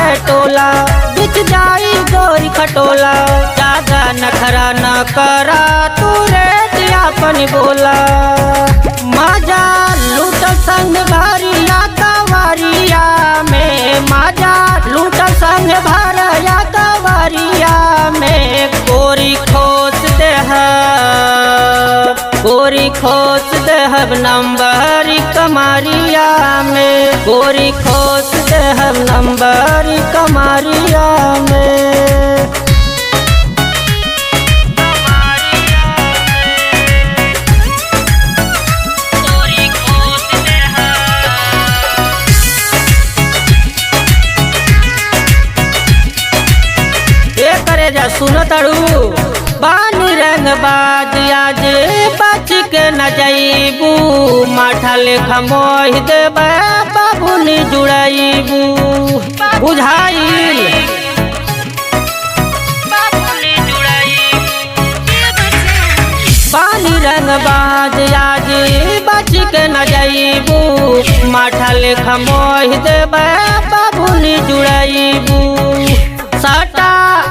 के टोला बिच जाई गोरी खटोला। ज्यादा नखरा न करा तू रे अपन बोला। मजा लूट संग भरिया कवरिया में, मजा लूट संग भरिया कवरिया में। गोरी खोस देह, गोरी खोस देहब नंबर कमरिया में, गोरी खोस देहब नंबर कमरिया में। करे जा सुनो तड़ू बानी रंग बाज आज बच के न जाइबू। माठा लेखा मोह देबे बाबू नी जुड़ाइबू। बुझाइल बानी रंग बाज आज बच के न जाइबू। माठा लेखा मोह देबे बाबू नी जुड़ाइबू। साटा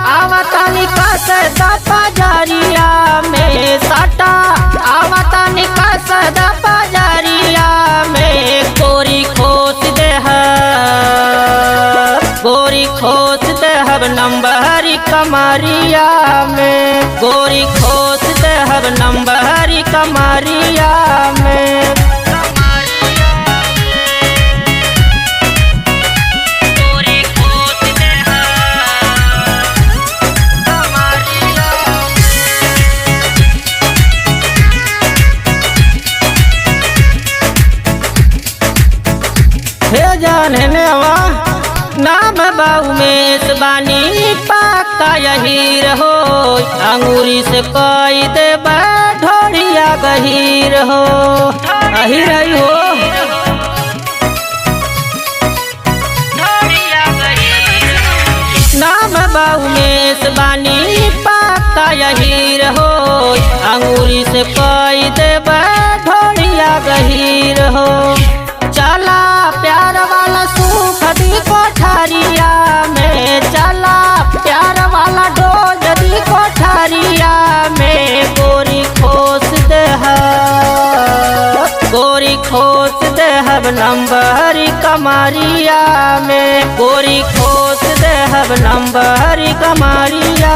आवतानी कस दपजरिया में, साटा आवतानी कस दपजरिया में। गोरी खोस देह, गोरी खोस देहब नंबर कमरिया में, गोरी खोस देहब नंबर कमरिया में। हे जाने नेवा नाम बाऊ में बानी पाका यही रहो। अंगूरी से कोई दे ढोड़िया गहीर हो, अही रही हो। नाम बाऊ में बानी पाका यही रहो। अंगूरी से कोई दे ढोड़िया गहीर हो। चला प्यार वाला सुख दी कोठरिया में, चला प्यार वाला डोज दी कोठरिया में। गोरी खोस देह, गोरी खोस देहब नंबर कमरिया में, गोरी खोस देहब नंबर कमरिया